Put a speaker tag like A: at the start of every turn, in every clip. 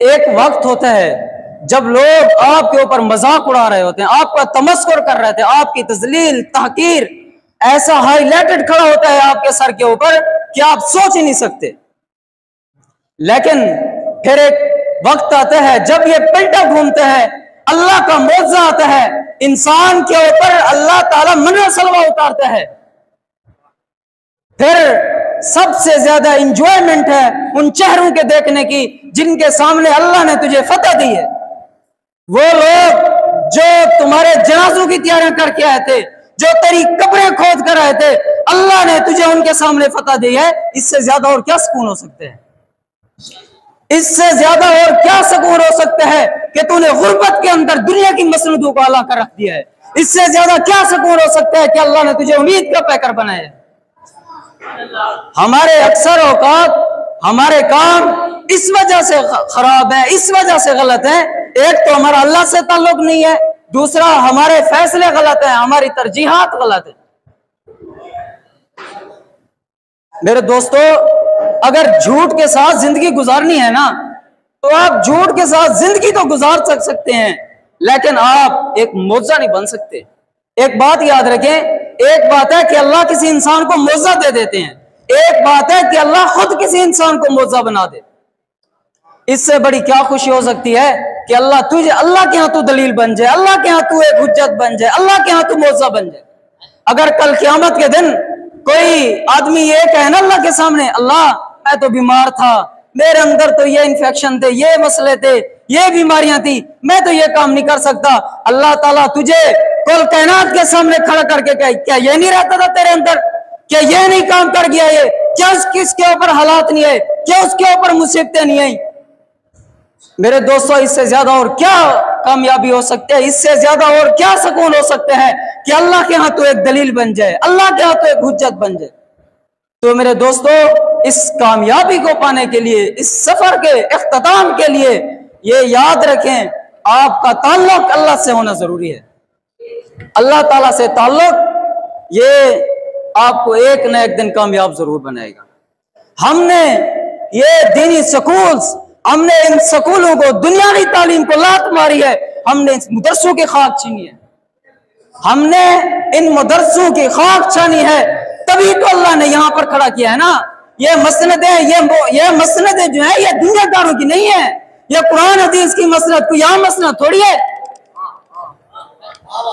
A: एक वक्त होता है जब लोग आपके ऊपर मजाक उड़ा रहे होते हैं, आपका तमस्कुर कर रहे थे, आपकी तजलील तहकीर ऐसा हाईलाइटेड खड़ा होता है आपके सर के ऊपर कि आप सोच ही नहीं सकते। लेकिन फिर एक वक्त आता है जब ये पलटा घूमता है, अल्लाह का मौजज़ा आता है, इंसान के ऊपर अल्लाह ताला मन सलवा उतारता है। फिर सबसे ज्यादा इंजॉयमेंट है उन चेहरों के देखने की जिनके सामने अल्लाह ने तुझे फतह दी है। वो लोग जो तुम्हारे जनाजों की तैयारियां करके आए थे, जो तेरी कब्रें खोद कर आए थे, अल्लाह ने तुझे उनके सामने फतह दी है। इससे ज्यादा और क्या सुकून हो सकते हैं? इससे ज्यादा और क्या सुकून हो सकता है कि तूने गुर्बत के अंदर दुनिया की मसनदों को आला कर रख दिया है? इससे ज्यादा क्या सुकून हो सकता है कि अल्लाह ने तुझे उम्मीद का पैकर बनाया है? हमारे अक्सर औकात हमारे काम इस वजह से खराब है, इस वजह से गलत है। एक तो हमारा अल्लाह से ताल्लुक नहीं है, दूसरा हमारे फैसले गलत है, हमारी तरजीहात गलत है। मेरे दोस्तों, अगर झूठ के साथ जिंदगी गुजारनी है ना, तो आप झूठ के साथ जिंदगी तो गुजार सकते हैं, लेकिन आप एक मौजज़ा नहीं बन सकते। एक बात याद रखें, एक बात है कि अल्लाह किसी इंसान को मौजज़ा दे देते हैं, एक बात है कि अल्लाह खुद किसी इंसान को मौजज़ा बना दे। इससे बड़ी क्या खुशी हो सकती है कि अल्लाह के यहाँ तू दलील बन जाए, अल्लाह के यहाँ तू एक हुज्जत बन जाए, अल्लाह के यहाँ तू मौजज़ा बन जाए। अगर कल क़यामत के दिन कोई आदमी ये कहे ना अल्लाह के सामने, अल्लाह मैं तो बीमार था, मेरे अंदर तो ये इन्फेक्शन थे, ये मसले थे, ये बीमारियां थी, मैं तो ये काम नहीं कर सकता। अल्लाह ताला तुझे कुल कायनात के सामने खड़ा करके कहे, क्या ये नहीं रहता था तेरे अंदर? क्या ये नहीं काम कर गया? ये क्या किसके ऊपर हालात नहीं है? क्या उसके ऊपर मुसीबतें नहीं आई? मेरे दोस्तों, इससे ज्यादा और क्या कामयाबी हो सकती है? इससे ज्यादा और क्या सुकून हो सकते हैं कि अल्लाह के यहाँ तो एक दलील बन जाए, अल्लाह के यहाँ तो एक हुज्जत बन जाए। तो मेरे दोस्तों, इस कामयाबी को पाने के लिए, इस सफर के इख्तिताम के लिए ये याद रखें, आपका ताल्लुक अल्लाह से होना जरूरी है। अल्लाह ताला से ताल्लुक ये आपको एक न एक दिन कामयाब जरूर बनाएगा। हमने ये दीनी स्कूल्स, हमने इन स्कूलों को, दुनियावी तालीम को लात मारी है, हमने इस मदरसों की खाक छीनी है, हमने इन मदरसों की खाक छानी है। तभी तो अल्लाह ने यहां पर खड़ा किया है ना। ये मसनदें, ये मसनदें जो है ये दुनियादारों की नहीं है, ये कुरान हदीस की मसनद, कोई यहाँ मसनद थोड़ी है।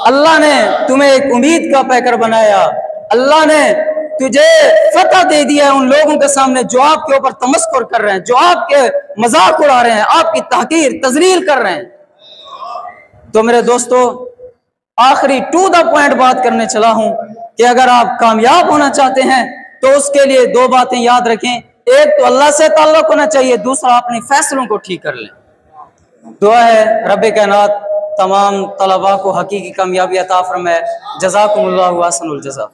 A: अल्लाह ने तुम्हें एक उम्मीद का पैकर बनाया, अल्लाह ने तुझे फतह दे दिया है उन लोगों के सामने जो आपके ऊपर तमस्कुर कर रहे हैं, जो आपके मजाक उड़ा रहे हैं, आपकी तहकीर तजलील कर रहे हैं। तो मेरे दोस्तों, आखिरी टू द पॉइंट बात करने चला हूं कि अगर आप कामयाब होना चाहते हैं तो उसके लिए दो बातें याद रखें। एक तो अल्लाह से ताल्लुक होना चाहिए, दूसरा अपने फैसलों को ठीक कर लें। दुआ है रब्बे कायनात तमाम तलबा को हकीकी कामयाबी अता फरमाए। जज़ाकुमुल्लाहु अहसनुल जज़ा।